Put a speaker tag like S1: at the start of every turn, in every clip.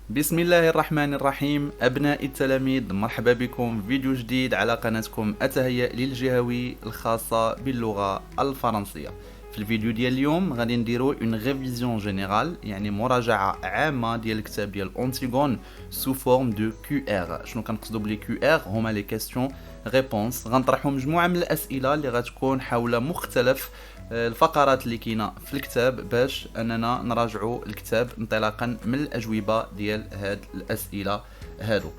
S1: بسم الله الرحمن الرحيم. أبناء التلاميذ، مرحبا بكم في فيديو جديد على قناتكم التهيئ للجهوي الخاصة باللغة الفرنسية. في الفيديو ديال اليوم غادي نديرو اون ريفيزيون جينيرال، يعني مراجعة عامة ديال الكتاب ديال أونتيغون سو فورم دو كيو ار. شنو كنقصدو بلي كيو ار؟ هما لي كيسيون ريبونس. غنطرحو مجموعة من الأسئلة اللي غتكون حول مختلف الفقرات اللي كاينه في الكتاب باش اننا نراجعوا الكتاب انطلاقا من الاجوبه ديال هاد الاسئله هادو.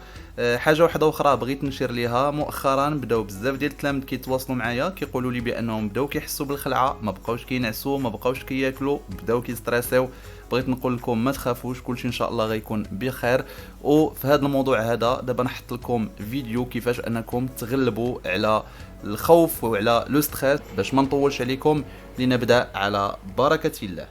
S1: حاجه واحده اخرى بغيت نشير ليها، مؤخرا بداو بزاف ديال التلاميذ كيتواصلوا معايا كيقولوا لي بانهم بداو كيحسوا بالخلعه، ما بقاوش كينعسوا، ما بقاوش كياكلوا، بداو كيستريسيو. بغيت نقول لكم ما تخافوش، كلشي ان شاء الله غيكون بخير. وفي هذا الموضوع هذا دابا نحط لكم فيديو كيفاش انكم تغلبوا على الخوف وعلى لو ستريس. باش ما نطولش عليكم لنبدا على بركه الله.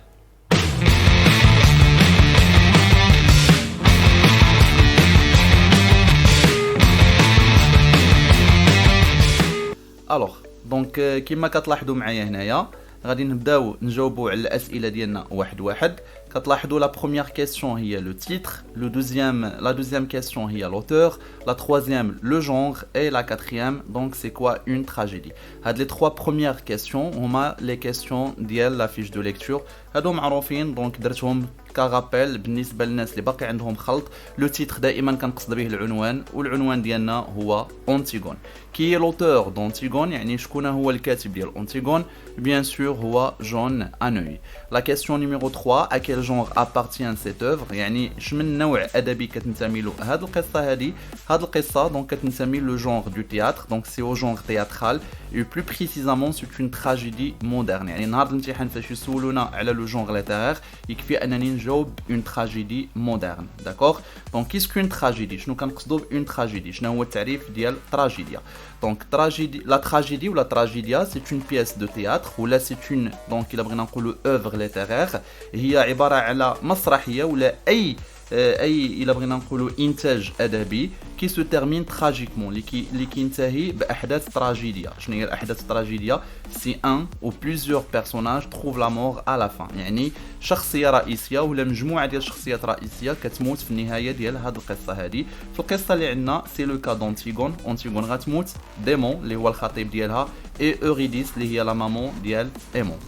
S1: الوغ دونك كيما كتلاحظوا معايا هنايا غادي نبداو نجاوبوا على الاسئله ديالنا واحد واحد. كتلاحظوا لا بروميير كيسيون هي لو تيتر، لا دوزيام كيسيون هي لوتور، لا تروازيام لو جونغ اي لا كاتريام دونك سي كوا اون تراجيدي. هاد لي تخوا بروميير كيسيون هما لي كيسيون ديال لا فيش دو ليكتور، هادو معروفين دونك درتهم كرابيل بالنسبه للناس اللي باقي عندهم خلط. لو تيتر دائما كنقصد به العنوان، والعنوان ديالنا هو أونتيغون. كي لوتور دونتيغون يعني شكون هو الكاتب ديال أونتيغون؟ بيان سور هو جون انوي. لا كيسيون نيميرو 3، à quel genre appartient cette œuvre؟ يعني شمن نوع ادبي كتنتمي له هاد القصه هادي؟ هاد القصه دونك كتنتمي لو جونغ دو تياتر، دونك سي او جونغ تياترال et plus précisément c'est une tragédie moderne. يعني نهار الامتحان فاش يسولونا على لو جونغ ليتيرير يكفي انني نجاوب اون تراجيدي مودرن. داكوغ دونك كيسكو اون تراجيدي؟ شنو كنقصدوا باون تراجيدي؟ شنو هو التعريف ديال تراجيديا؟ دونك تراجيدي، لا تراجيدي ولا تراجيديا سي اون بياس دو تياتر ولا سي اون دونك الا بغينا نقولوا اوفر ليتيرير، هي عباره على مسرحيه ولا اي الى بغينا نقولوا انتاج ادبي كي سو تيرمين تراجيكمون، اللي كينتهي باحداث تراجيديا. شنو هي الاحداث التراجيديا؟ سي ان او بليزيور بيرسوناج تروف لا مور ا لا فان، يعني شخصيه رئيسيه ولا مجموعه ديال الشخصيات رئيسيه كتموت في النهايه ديال هذه القصه هذه. في القصه اللي عندنا سي لو كا دونتيغون، اونتيغون غتموت، ديمون اللي هو الخطيب ديالها اي اوريديس اللي هي لا مامون ديال ايمون.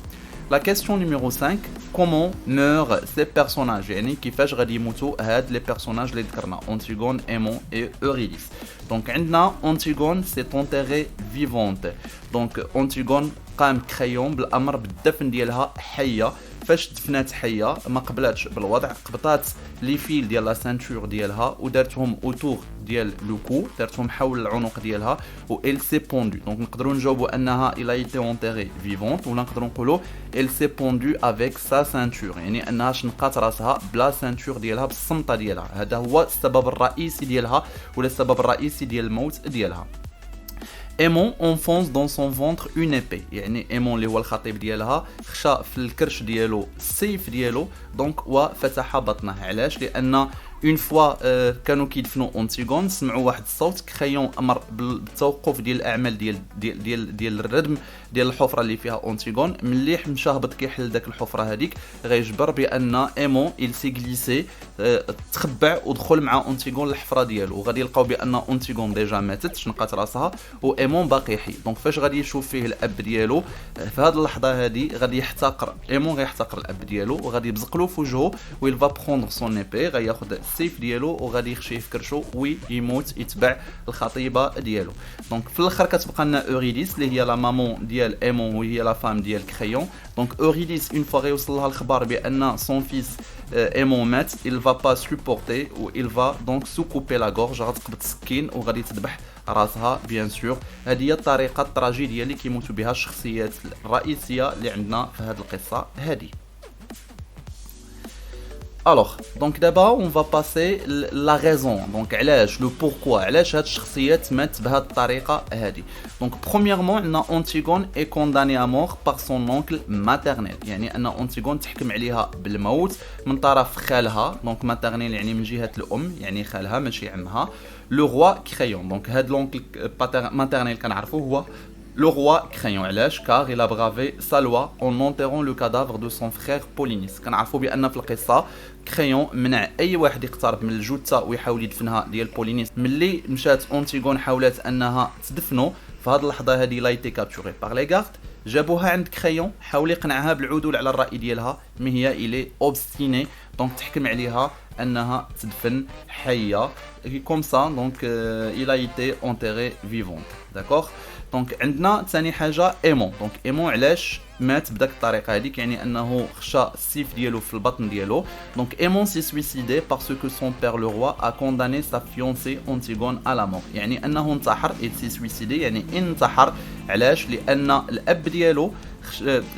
S1: La question numéro 5, comment meurent ces personnages؟ يعني كيفاش غادي يموتوا هاد لي بيرسوناج اللي ذكرنا أونتيغون، ايمون et اوريديس. دونك عندنا أونتيغون s'est enterrée vivante. دونك أونتيغون قام كريون بالامر بالدفن ديالها حيه. فاش دفنات حيه ما قبلاتش بالوضع، قبطات لي فيل ديال لا سانتور ديالها ودارتهم اوتور ديال لو كو، دارتهم حول العنق ديالها و ال سي بوندو. دونك نقدروا نجاوبوا انها الى ايتي اونتيري فيفونت، ولا نقدروا نقولوا ال سي بوندو افيك سا سانتور، يعني انها شنقات راسها بلا سانتور ديالها، بالصمطه ديالها. هذا هو السبب الرئيسي ديالها ولا السبب الرئيسي ديال الموت ديالها. ايمون enfonce dans son ventre une épée، يعني ايمون اللي هو الخطيب ديالها خشى في الكرش ديالو السيف ديالو دونك وفتح بطنه. علاش؟ لان اون فوا كانوا كيدفنوا اونتيغون سمعوا واحد الصوت، كريون امر بالتوقف ديال الاعمال ديال الردم ديال الحفره اللي فيها اونتيغون. ملي مشى هبط كيحل داك الحفره هذيك غيجبر بان ايمون il s'est glissé، تخبع ودخل مع اونتيغون الحفره ديالو، وغادي يلقاو بان اونتيغون ديجا ماتت شنقات راسها وايمون باقي حي. دونك فاش غادي يشوف فيه الاب ديالو في هذه اللحظه هذه غادي يحتقر ايمون، غيحتقر الاب ديالو وغادي يبزقلو في وجهه ويل فا بروندر سون ايبي، غياخذ السيف ديالو وغادي يخشيه في كرشو ويموت يتبع الخطيبه ديالو. دونك في الاخر كتبقى لنا اوريديس اللي هي لا مامون ديال ايمون وهي لا فام ديال كريون. دونك اوريديس اون فوا غيوصل لها الخبر بان سون فيس ايمون مات، il va pas supporter و il va donc se couper la gorge، غتقبض السكين وغادي تذبح راسها بيان سور. هذه هي الطريقه التراجيديه اللي كيموتوا بها الشخصيات الرئيسيه اللي عندنا في هذه القصه هذه. Alors, donc d'abord on va passer la raison. Donc علاش le pourquoi، علاش هاد الشخصيات مات بهاد الطريقه هادي. Donc premièrement عندنا أونتيغون est condamné à mort par son oncle maternel، يعني ان أونتيغون تحكم عليها بالموت من طرف خالها، دونك ماترنيل يعني من جهه الام يعني خالها ماشي عمها، لو روا كريون. دونك هاد لونكل ماترنيل كنعرفوه هو Le roi Créon, علاش car il a bravé sa loi en enterrant le cadavre de son frère Polynice. كنعرفوا بان في القصه كريون منع اي واحد يقترب من الجثه ويحاول يدفنها ديال بولينيس. ملي مشات اونتيغون حاولت انها تدفنو في هذه اللحظه هذه لا ايتي كابتوري باغ لي غارد، جابوها عند كريون حاول يقنعها بالعدول على الراي ديالها، مي هي الي اوبستيني دونك تحكم عليها انها تدفن حيه كوم سا. دونك il a été enterré vivante. داكوغ. دونك عندنا ثاني حاجه ايمون. دونك ايمون علاش مات بداك الطريقه هذيك؟ يعني انه خشى السيف ديالو في البطن ديالو. دونك ايمون سي سويسيدي parce que son père le roi a condamné sa fiancée Antigone à la mort. يعني انه انتحر، سي سويسيدي يعني انتحر. علاش؟ لان الاب ديالو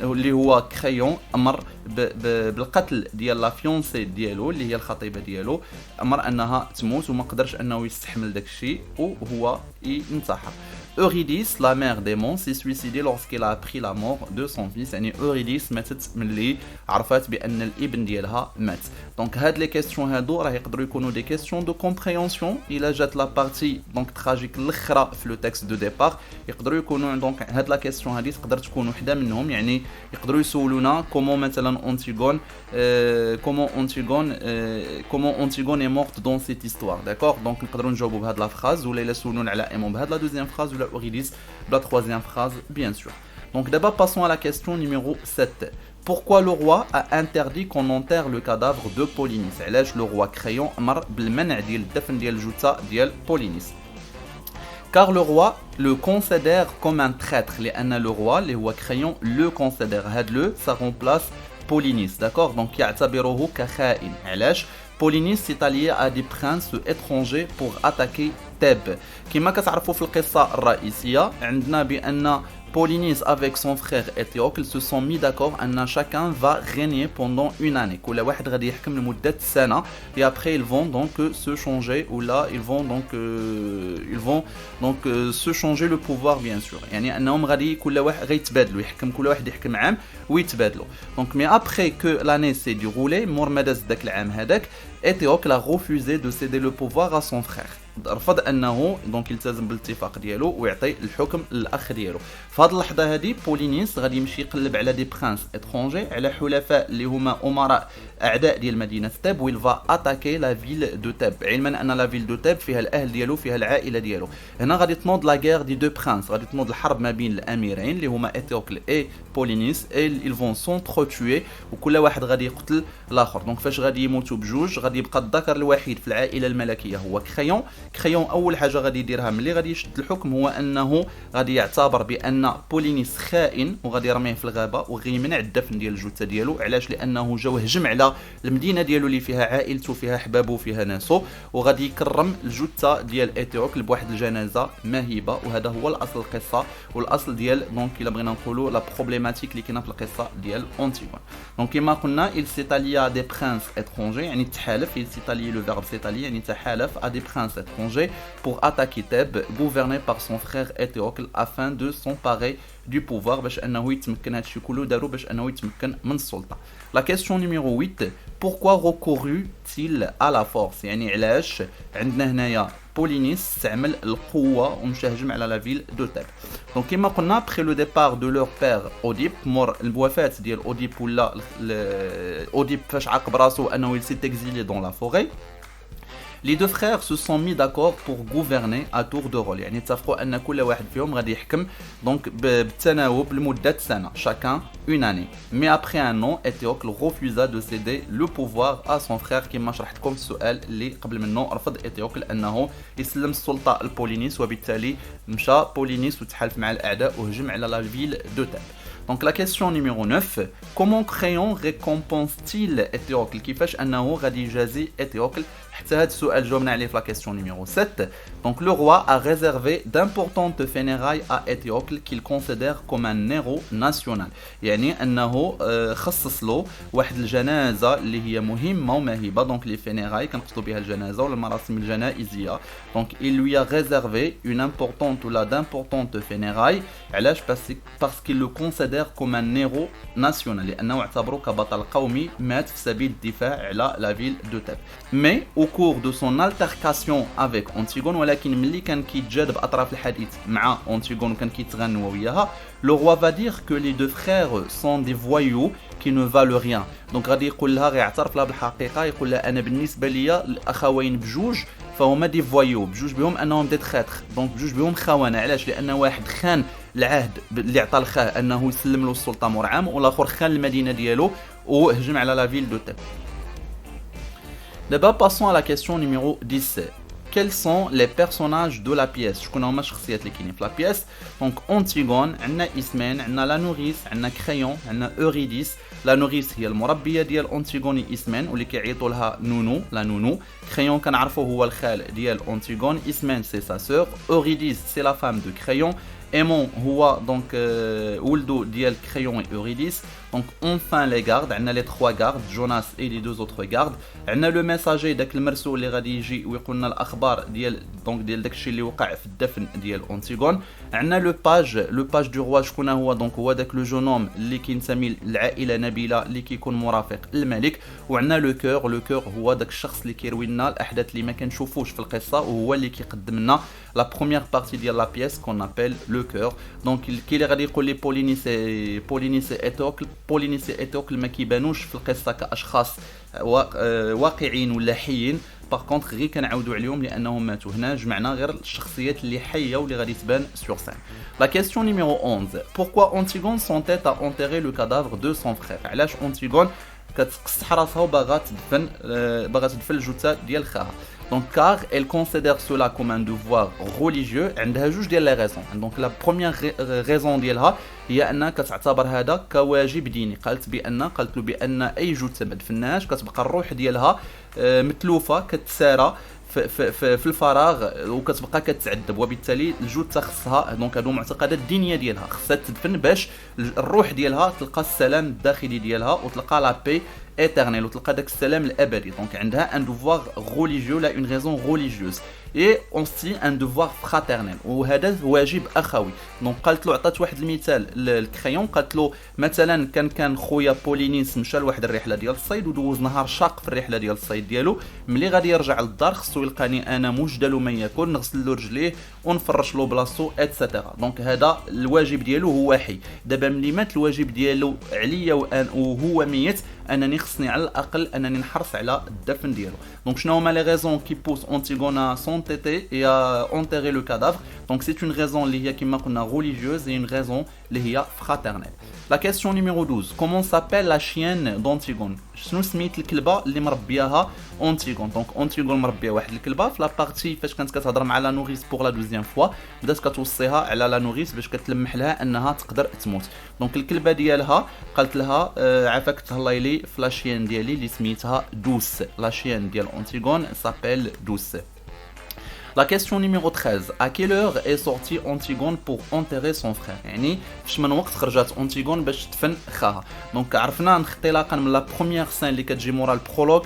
S1: اللي هو كريون امر بالقتل ديال لا فيونسي ديالو اللي هي الخطيبه ديالو، امر انها تموت وما قدرش انه يستحمل داك الشيء وهو ينتحر. Eurydice, la mère d'Aimon, s'est suicidée lorsqu'elle a appris la mort de son fils. يعني Eurydice ماتت ملي عرفت بان الابن ديالها مات. دونك هاد لي كيسيون هادو راه يقدروا يكونوا دي كيسيون دو كومبريهنسيون. الا جات لا بارتي دونك تراجيك الاخرى في لو تكست دو ديبار يقدروا يكونوا دونك هاد لا كيسيون هادي تقدر تكون وحده منهم. يعني يقدروا يسولونا كومون مثلا اونتيغون كومون اونتيغون اي مورت دون سيت هيستوار. داكوغ. دونك نقدروا نجاوبوا بهاد لا فراز، ولا الا سولونا على ايمون بهاد لا دوزيام فراز، ولا Eurydice la troisième phrase bien sûr. Donc d'abord passons à la question numéro 7. Pourquoi le roi a interdit qu'on enterre le cadavre de Polynice? علاش le roi Créon امر بالمنع ديال الدفن ديال الجثه ديال Polynice؟ Car le roi le considère comme un traître. لان le roi اللي هو Créon le considère. هاد le ça remplace Polynice. D'accord. Donc يعتبره كخائن. علاش؟ Polynice s'est allié à des princes étrangers pour attaquer Thèbes. كما كتعرفوا في القصة الرئيسية عندنا بأن Polynice avec son frère Éthéocle se sont mis d'accord ان chacun va régner pendant une année. كل واحد غادي يحكم لمدة سنة. Et après ils vont donc se changer ou là ils vont donc se changer le pouvoir bien sûr. يعني انهم غادي كل واحد غيتبادلوا يحكم، كل واحد يحكم عام ويتبادلوا. Donc mais après que l'année s'est déroulée مور ما داز داك العام هذاك Éthéocle a refusé de céder le pouvoir à son frère. رفض انه دونك يلتزم بالاتفاق ديالو ويعطي الحكم للاخ ديالو. في هذه اللحظه هذه بولينيس غادي يمشي يقلب على دي برانس اترونجي، على حلفاء اللي هما امراء اعداء ديال مدينه تاب، ويل فا اتاكي لا فيل دو تاب، علما ان لا فيل دو تاب فيها الاهل ديالو فيها العائله ديالو. هنا غادي تنوض لا غير دي دو برانس، غادي تنوض الحرب ما بين الاميرين اللي هما ايتيوكل اي بولينيس، ils vont s'entretuer وكل واحد غادي يقتل الاخر. دونك فاش غادي يموتوا بجوج غادي يبقى الذكر الوحيد في العائله الملكيه هو كريون. كريون اول حاجه غادي يديرها ملي غادي يشد الحكم هو انه غادي يعتبر بان بولينيس خائن وغادي يرميه في الغابه وغيمنع الدفن ديال الجثه ديالو. علاش؟ لانه جا وهجم على المدينه ديالو اللي فيها عائلته فيها احبابه فيها ناسو، وغادي يكرم الجثه ديال ايتيوكل بواحد الجنازه مهيبه. وهذا هو الاصل القصه والاصل ديال دونك الا بغينا نقولوا لا بروبليماتيك اللي كاينه في القصه ديال اونتيغون. دونك كما قلنا il s'est allié à des princes étrangers يعني تحالف. il s'est allié le verbe s'est allié يعني تحالف à des princes étrangers pour attaquer Thèbes gouverné par son frère Éthéocle afin de s'emparer du pouvoir باش انه يتمكن هادشي كله دارو باش انه يتمكن من السلطه. La question numéro 8. Pourquoi recourut-il à la force؟ يعني علاش عندنا هنايا بولينيس استعمل القوه ومشى هجم على لا فيل دو تاب. دونك كما قلنا après le départ de leur père Oedipe مور الوفاه ديال اوديب ولا اوديب فاش عاقب راسو انه il s'est exilé dans la forêt. Les deux frères se sont mis d'accord pour gouverner à tour de rôle. يعني اتفقوا ان كل واحد فيهم غادي يحكم دونك بالتناوب لمده سنه chacun une année. Mais après un an Éthéocle refusa de céder le pouvoir à son frère. كما شرحت لكم السؤال اللي قبل منه رفض ايتيوكل انه يسلم السلطه لبولينيس، وبالتالي مشى بولينيس وتحالف مع الاعداء وهجم على لا فيل دو تاب. Donc la question numéro 9. Comment Créon récompense-t-il Éthéocle؟ كيفاش انه غادي يجازي ايتيوكل؟ حتى هذا السؤال جاوبنا عليه في la question numéro 7. Donc le roi a réservé d'importantes funérailles à Éthéocle qu'il considère comme un héros national. يعني انه خصص له واحد الجنازه اللي هي مهمه ومهيبه. دونك لي فينيراي كنقصدوا بها الجنازه ولا المراسم الجنائزيه. دونك il lui a réservé une importante ou la d'importantes funérailles. علاش؟ parce qu'il le considère considère comme un héros national لأنه اعتبره كبطل قومي مات في سبيل الدفاع على la ville de Thèbes. Mais au cours de son altercation avec Antigone ولكن ملي كان كيتجاذب أطراف الحديث مع Antigone وكان كيتغنوا وياها le roi va dire que les deux frères sont des voyous qui ne valent rien. Donc غادي يقول لها غيعترف لها بالحقيقة يقول لها أنا بالنسبة ليا الأخوين بجوج فهما دي فوايو بجوج بهم انهم دي تخاتخ دونك بجوج بهم خونه علاش لان واحد خان العهد اللي عطى لخاه انه يسلم له السلطه مور عام والاخر خان المدينه ديالو وهجم على لا فيل دو تيب. D'abord passons à la question numéro 10. Quels sont les personnages de la pièce? شكون هما الشخصيات اللي كاينين في لا بيس؟ دونك اونتيغون عندنا اسمين عندنا لا نوريس عندنا كريون عندنا اوريديس. لا نوريس هي المربيه ديال اونتيغون اسمين واللي كيعيطوا لها نونو لا نونو. كريون كنعرفوا هو الخال ديال اونتيغون اسمين سي سا سور. اوريديس سي لا فام دو كريون. Aimon هو دونك ولدو ديال كريون و اوريديس. دونك اونفان لي غارد عندنا لي 3 غارد جوناس اي لي دو اوتر غارد. عندنا لو ميساجي داك المرسول اللي غادي يجي ويقول لنا الاخبار ديال دونك ديال داكشي اللي وقع في الدفن ديال اونتيغون. عندنا لو باج دو روا شكون هو دونك هو داك لو جونوم اللي كينتمي للعائله نبيله اللي كيكون مرافق الملك. وعندنا لو كور هو داك الشخص اللي كيروي لنا الاحداث اللي ما كنشوفوش في القصه وهو اللي كيقدم لنا لا بروميير بارتي ديال لا بيس كون ابل لو كور. دونك كي اللي غادي يقول لي بولينيس ايتوكل ما كيبانوش في القصه كاشخاص واقعيين ولا حيين. باغ كونطخ غير كنعاودوا عليهم لانهم ماتوا. هنا جمعنا غير الشخصيات اللي حيه واللي غادي تبان سور سين. لا كيسيون نيميرو 11. Pourquoi Antigone s'entête à enterrer le cadavre de son frère? علاش اونتيغون كتقص راسها وباغا تدفن الجثه ديال خاها؟ Donc car elle considère cela comme un devoir religieux. عندها جوج ديال لي ريزون. دونك لا بروميير ريزون ديالها هي انها كتعتبر هذا كواجب ديني. قالت له بان اي جثه ما دفناهاش كتبقى الروح ديالها متلوفه كتسارى في الفراغ وكتبقى كتعذب وبالتالي الجثه خصها دونك هادو معتقدات دينيه ديالها خصها تدفن باش الروح ديالها تلقى السلام الداخلي ديالها وتلقى لا بي éternel وتلقى داك السلام الابدي. دونك عندها ان دوفوار religieux لا اون ريزون religieuse et aussi un devoir fraternel وهذا واجب اخوي. دونك قالت له عطات واحد المثال للكريون قالت له مثلا كان خويا بولينيس مشى لواحد الرحله ديال الصيد ودوز نهار شاق في الرحله ديال الصيد ديالو. ملي غادي يرجع للدار خصو يلقاني انا مجدل ما يكون نغسل له رجليه ونفرش له بلاصتو اتسيتيرا. دونك هذا الواجب ديالو هو حي. دابا ملي مات الواجب ديالو عليا وهو ميت انني خصني على الاقل انني نحرص على الدفن ديالو. دونك شنو هما لي ريزون كي بوس اونتيغون s'entêter et à enterrer le cadavre? Donc c'est une raison liée qui est religieuse et une raison liée fraternelle. La question numéro 12. Comment s'appelle la chienne d'Antigone? شنو سميت الكلبه اللي مربياها اونتيغون؟ دونك اونتيغون مربيه واحد الكلبه في لا بارتي فاش كانت كتهضر مع لا نوريس بوغ لا دوزيام فوا بدات كتوصيها على لا نوريس باش كتلمح لها انها تقدر تموت. دونك الكلبه ديالها قالت لها عافاك تهلاي لي في لا شيان ديالي اللي سميتها دوس. لا شيان ديال اونتيغون سابيل دوس. La question numéro 13. À quelle heure est sortie Antigone pour enterrer son frère? يعني فاش من وقت خرجت اونتيغون باش تدفن خاها؟ دونك عرفنا انطلاقا من لا بروميير سين اللي كتجي مورا البرولوج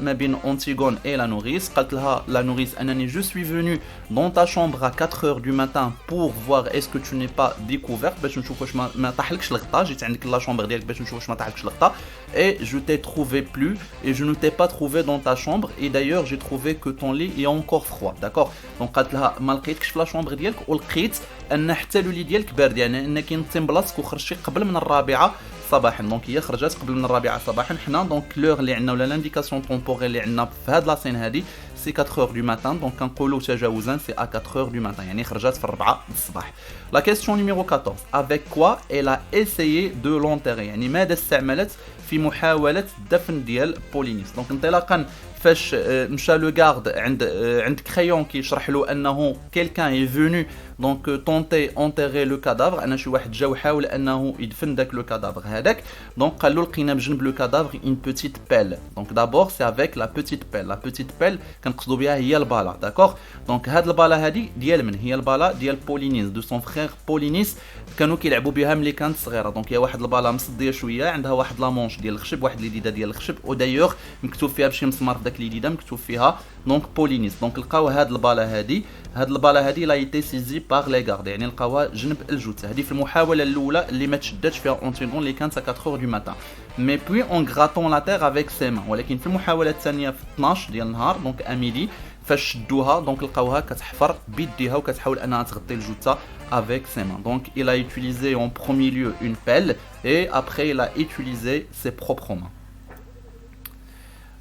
S1: ما بين اونتيغون et la nourrice. قالت لها لا نوريس انني جو سوي فينو دون تا شامبر à 4 heures du matin pour voir est-ce que tu n'es pas découvert باش نشوف واش ما طاحلكش الغطا. جيت عندك لا شامبر ديالك باش نشوف واش ما طاحلكش الغطا. Et je t'ai trouvé plus et je ne t'ai pas trouvé dans ta chambre et d'ailleurs j'ai trouvé que ton lit est encore froid. D'accord. Donc قالت لها ما لقيتكش في لا شومبر ديالك ولقيت ان حتى لولي ديالك بارد يعني انك نتي بلاصتك وخرجتي قبل من الرابعه صباحا. دونك هي خرجت قبل من الرابعه صباحا. حنا دونك لور اللي عندنا ولا لانديكاسيون طومبوريل اللي عندنا في هاد لا سين هادي سي 4 heures du matin. دونك كنقولوا تجاوزا سي 4 heures du matin يعني خرجت في 4 الصباح. لا كيسيون نيميرو 14. avec quoi elle a essayé de l'enterrer يعني ماذا استعملت في محاوله الدفن ديال بولينيس؟ دونك انطلاقا فاش مشى لو غارد عند كريون كيشرح له انه كيلكان اي فينو دونك طونتي اونتيري لو كادافر انا شي واحد جا وحاول انه يدفن داك لو كادافر هذاك. دونك قال له لقينا بجنب لو كادافر اون بوتيت بيل. دونك دابور سي افيك لا بوتيت بيل. لا بوتيت بيل كنقصدوا بها هي البالا. داكوغ. دونك هاد البالا هادي ديال من هي البالا ديال بولينيس دو سون فرير بولينيس كانوا كيلعبوا بها ملي كانت صغيره. دونك هي واحد البالا مصديه شويه عندها واحد لا مونش ديال الخشب واحد ليديده ديال الخشب ودايوغ مكتوب فيها بشي مسمار في داك ليديده مكتوب فيها دونك بولينيس. دونك لقاو هاد البالا هادي لا ايتي سيزي par les gardes يعني لقاوها جنب الجوت. هذه في المحاوله الاولى اللي ما تشدتش فيها اونتيغون اللي كانت 4 du matin. Mais puis en grattant la terre avec ses mains. ولكن في المحاوله الثانيه في 12 ديال النهار دونك اميدي فاش شدوها دونك لقاوها كتحفر بيديها وكتحاول انها تغطي الجوته avec ses mains. Donc il a utilisé en premier lieu une pelle et après il a utilisé ses propres mains.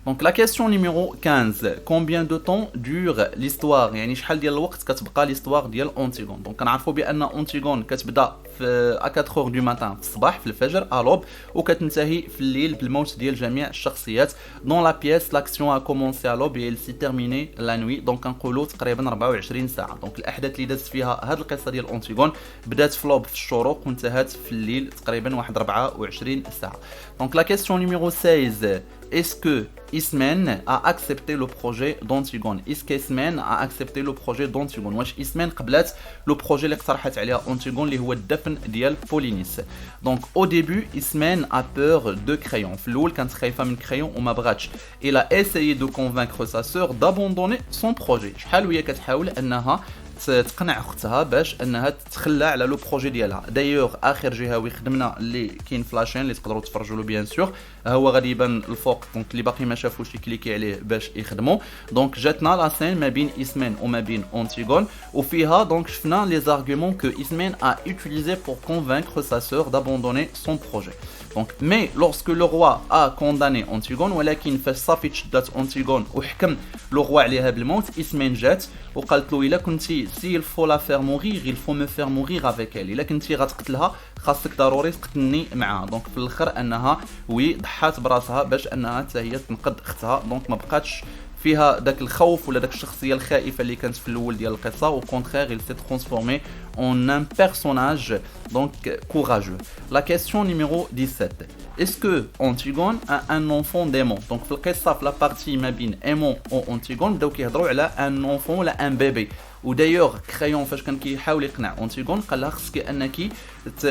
S1: Donc la question numéro 15, combien de temps dure l'histoire يعني شحال ديال الوقت كتبقى l'histoire ديال أونتيغون. دونك كنعرفوا بان أونتيغون كتبدا في à 4 heures du matin في الصباح في الفجر à l'aube وكتنتهي في الليل بالموت ديال جميع الشخصيات. Dans la pièce l'action a commencé à l'aube et elle s'est terminée la nuit. دونك كنقولوا تقريبا 24 ساعه. دونك الاحداث اللي دازت فيها هذه القصه ديال أونتيغون بدات في l'aube في الشروق وانتهت في الليل تقريبا واحد 24 ساعه. Donc la question numéro 16, est-ce que Ismène a accepté le projet d'Antigone. Est-ce qu'Ismène a accepté le projet d'Antigone. واش Ismène قبلت le projet اللي اقترحت عليها Antigone اللي هو الدفن ديال بولينيس. Donc au début Ismène a peur de Crayon. في الاول كانت خايفه من كرايون وما بغاتش. Il a essayé de convaincre sa sœur d'abandonner son projet. شحال وهي كتحاول انها تقنع اختها باش انها تتخلى على لو بروجي ديالها. دايوغ اخر جهوي خدمنا اللي كاين فلاشين اللي تقدروا تفرجوا له بيان سور هو غادي يبان الفوق. دونك اللي باقي ما شافوش يكليكي عليه باش يخدموا. دونك جاتنا لا سين ما بين إسمين وما بين أونتيغون وفيها دونك شفنا لي زارغومون كو إسمين a utilisé pour convaincre sa sœur d'abandonner son projet. Donc, mais lorsque le roi a condamné Antigone, ولكن فاش صافي تشدات أونتيغون وحكم لو روا عليها بالموت إسمين جات وقالت له إلا كنتي سي il faut la faire mourir il faut me faire mourir avec elle. إلا كنتي غتقتلها خاصك ضروري تقتلني معها. دونك في الاخر انها وي ضحات براسها باش انها حتى هي تنقذ اختها. دونك ما بقاتش فيها داك الخوف ولا داك الشخصيه الخائفه اللي كانت في الاول ديال القصه. او كونترير il s'est transformé en un personnage donc courageux. La question numéro 17, est-ce que Antigone a un enfant démon. donc في القصه في لا بارتي ما بين ايمون و أونتيغون بداو كيهضروا على ان enfant ولا ان بيبي. ودايوغ كرايون فاش كان كيحاول يقنع أونتيغون قال لها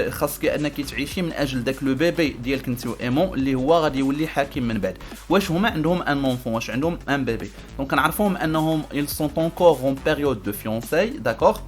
S1: خاصك انك تعيشي من اجل داك لو بيبي ديالك انت و ايمون اللي هو غادي يولي حاكم من بعد. واش هما عندهم ان اونفون واش عندهم ان بيبي. دونك كنعرفوهم انهم ils sont encore en période de fiançailles d'accord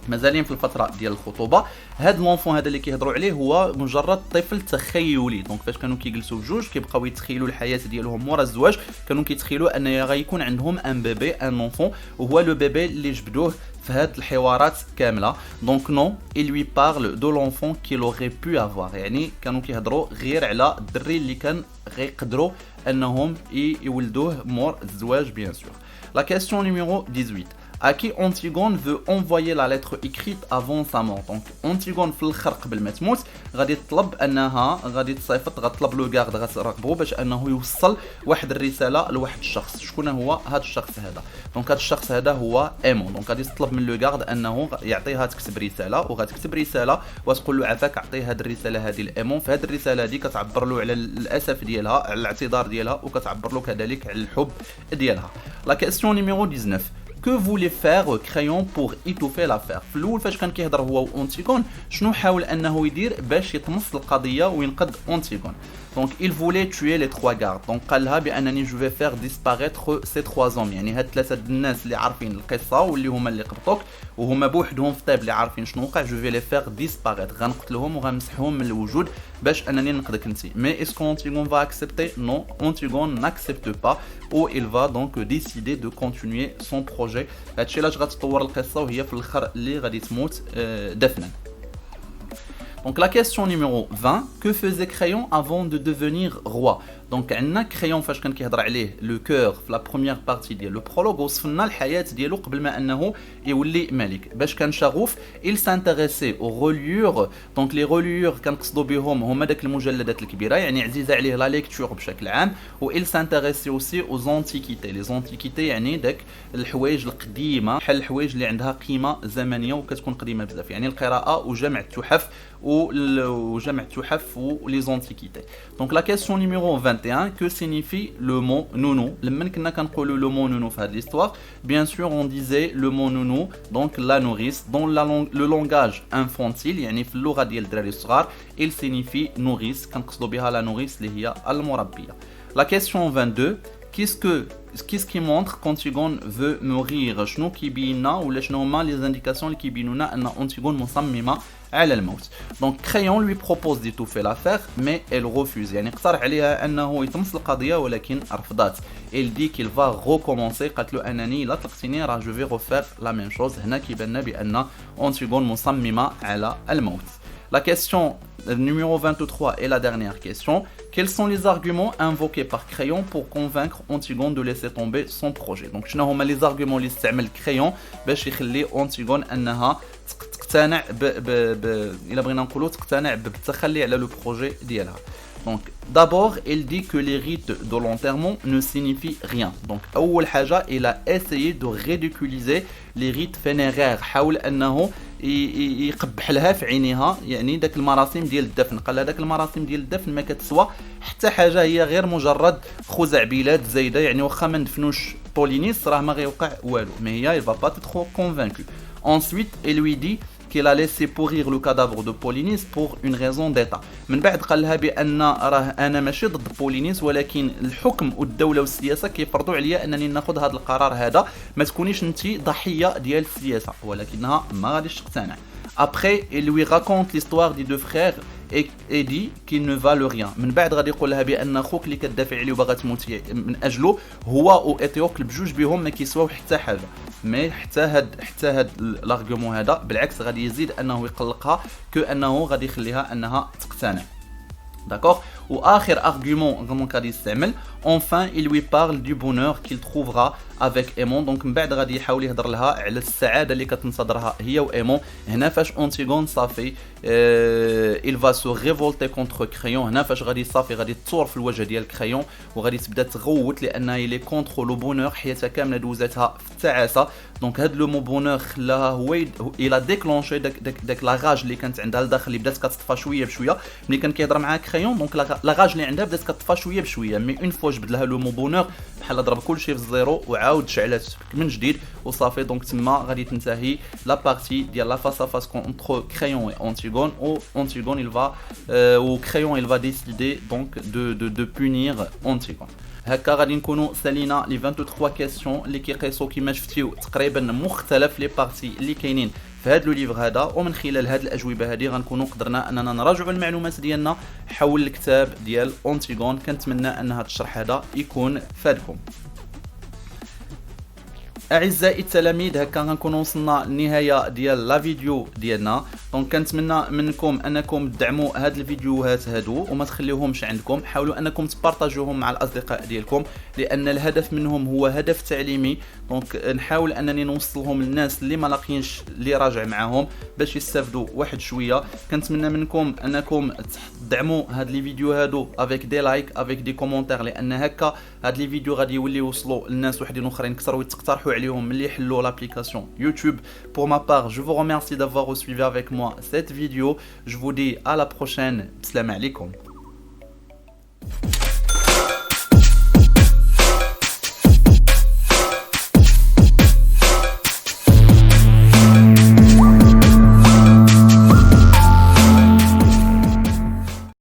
S1: مازالين في الفتره ديال الخطوبه. هاد لونفون هذا اللي كيهضروا عليه هو مجرد طفل تخيلي. دونك فاش كانوا كيجلسوا بجوج كيبقاو يتخيلوا الحياه ديالهم مورا الزواج كانوا كيتخيلوا ان غيكون عندهم ان بيبي ان لونفون وهو لو بيبي اللي جبدوه في هاد الحوارات كامله. دونك نو il lui parle de l'enfant qu'il aurait pu avoir. يعني كانوا كيهضروا غير على الدري اللي كان غيقدروا انهم يولدوه مور الزواج بيان سور. La question numéro 18, à qui Antigone veut envoyer la lettre écrite avant sa mort. Donc Antigone في الاخر قبل ما تموت غادي تطلب انها غادي تصيفط غتطلب لو غارد غتراقبو باش انه يوصل واحد الرساله لواحد الشخص. شكون هو هذا الشخص هذا. دونك هذا الشخص هذا هو ايمون. دونك غادي تطلب من لو غارد انه يعطيها تكتب رساله وغتكتب رساله وتقول له عافاك عطيه هذه الرساله هذه لايمون. في هذه الرساله هذه كتعبر له على الاسف ديالها على الاعتذار ديالها وكتعبر له كذلك على الحب ديالها. لا كيسيون نيميرو 19, que voulait faire Crayon pour étouffer l'affaire. في الاول فاش كان كيهضر هو وأونتيغون شنو حاول انه يدير باش يطمس القضيه وينقذ أونتيغون. Donc il voulait tuer les trois gardes. Donc قال لها بانني je vais faire disparaître ces trois hommes. يعني هاد ثلاثه الناس اللي عارفين القصه واللي هما اللي قبطوك وهما بوحدهم في طيب اللي عارفين شنو وقع. je vais les faire disparaître. غنقتلهم وغنمسحهم من الوجود باش انني ننقذك انت. Mais est-ce qu'Antigone va accepter? Non, Antigone n'accepte pas ou il va donc décider de continuer son projet. هادشي علاش غتطور القصه وهي في الاخر اللي غادي تموت دفنا. Donc la question numéro 20, que faisait Crayon avant de devenir roi. دونك عندنا كريون فاش كان كيهضر عليه لو كور في لا بروميير بارتي ديال لو برولوغ وصفنا الحياه ديالو قبل ما انه يولي ملك. باش كان شغوف il s'intéressait aux reliures. دونك لي reliures كنقصدوا بهم هما داك المجلدات الكبيره يعني عزيزه عليه لا ليكتور بشكل عام. و il s'intéressait aussi aux antiquités. les antiquités يعني داك الحوايج القديمه بحال الحوايج اللي عندها قيمه زمنيه وكتكون قديمه بزاف يعني القراءه وجمع التحف وجمع التحف و les antiquités. Donc la question numéro 21, que signifie le mot nounou. لما كنا كنقولوا le mot nounou في هذه l'histoire, bien sûr on disait le mot nounou donc la nourrice dans le langage infantile يعني في اللغه ديال الدراري الصغار il signifie nourrice كنقصدوا بها la nourrice اللي هي المربيه. La question 22, qu'est-ce que qu'est-ce qui montre qu'Antigone veut mourir شنو كيبيننا ولا شنو هما les indications اللي كيبينونا ان Antigone مصممه على الموت. دونك كريون lui propose d'étouffer l'affaire mais elle refuse. يعني اقترح عليها انه يطمس القضيه ولكن رفضت. elle dit qu'il va recommencer. قالت له انني لا طلقتيني راه جو في refaire la même chose. هنا كيبان لنا بان Antigone مصممه على الموت. La question numéro 23 est la dernière question. Quels sont les arguments invoqués par Crayon pour convaincre Antigone de laisser tomber son projet? Donc, شنو هما les arguments اللي استعمل Crayon باش يخلي Antigone انها تقتنع إلا بغينا نقولوا تقتنع بالتخلي على لو بروجي ديالها. Donc, d'abord, elle dit que les rites de l'enterrement ne signifient rien. Donc, أول حاجة, il a essayé de ridiculiser les rites funéraires. حاول أنه يقبح لها في عينيها يعني داك المراسم ديال الدفن. قال لها داك المراسم ديال الدفن ما كتسوى حتى حاجة، هي غير مجرد خزعبيلات زايدة. يعني واخا ما ندفنوش بولينيس راه ما غيوقع والو. Mais هي, il va pas être convaincu. Ensuite, elle lui dit qu'il a laissé pourrir le cadavre de Polynice pour une raison d'état. من بعد قال لها بان راه انا ماشي ضد بولينيس ولكن الحكم والدوله والسياسه كيفرضوا عليا انني ناخذ هذا القرار هذا، ما تكونيش انت ضحيه ديال السياسه. ولكنها ما غاديش تقتنع. Après, il lui raconte l'histoire des deux frères et dit qu'ils ne valent rien. من بعد غادي يقول لها بان خوك اللي كتدافع عليه وباغا تموتي من اجله هو وايتيوكل بجوج بهم ما كيسواو حتى حاجه. مي حتى هاد الارغيومون هذا بالعكس غادي يزيد انه يقلقها كانه غادي يخليها انها تقتنع. D'accord. Ou آخر argument غادي يستعمل. Enfin, il lui parle du bonheur qu'il trouvera avec Aimon. Donc من بعد غادي يحاول يهضر لها على السعاده اللي كتنتظرها هي وإيمون. هنا فاش Antigone صافي il va se révolter contre Crayon. هنا فاش غادي صافي غادي تثور في الوجه ديال Crayon وغادي تبدا تغوت لانها il est contre le bonheur. حياتها كامله دوزتها في التعاسه. دونك هاد لو مو بونور خلاها هو الى ديكلونشي داك لاغاج اللي كانت عندها لداخل اللي بدات كتطفى شويه بشويه ملي كان كيهضر معاها كريون. دونك لاغاج اللي عندها بدات كتطفى شويه بشويه. مي اون فوا جبد لها لو مو بونور بحال ضرب كلشي في الزيرو وعاود شعلات من جديد وصافي. دونك تما غادي تنتهي لا بارتي ديال لا فاس ا فاس كونتر كريون و Antigone. و Antigone il va ou Crayon il va décider donc de punir Antigone. هكا غادي نكونوا سالينا لي 23 كيسيون اللي كيقيسوا كيما شفتيو تقريبا مختلف لي بارتي اللي كاينين في هذا لو ليفر هذا. ومن خلال هذه الاجوبه هذه غنكونوا قدرنا اننا نراجعوا المعلومات ديالنا حول الكتاب ديال Antigone. كنتمنى ان هذا الشرح هذا يكون فادكم. اعزائي التلاميذ هكا غنكونوا وصلنا للنهايه ديال لا فيديو ديالنا. دونك كنتمنى منكم انكم تدعموا هاد الفيديوهات هادو وما تخليوهمش عندكم. حاولوا انكم تبارطاجوهم مع الاصدقاء ديالكم لان الهدف منهم هو هدف تعليمي. دونك نحاول انني نوصلهم للناس اللي ما لاقيينش اللي راجع معاهم باش يستافدوا واحد شويه. كنتمنى منكم انكم تدعموا هاد لي فيديو هادو افيك دي لايك افيك دي كومونتير لان هكا هاد لي فيديو غادي يوليو يوصلوا للناس وحدين اخرين كثر ويتقترحوا عليهم ملي يحلوا l'application YouTube. Pour ma part, je vous remercie d'avoir suivi avec moi cette vidéo. Je vous dis à la prochaine. Salam alaikum.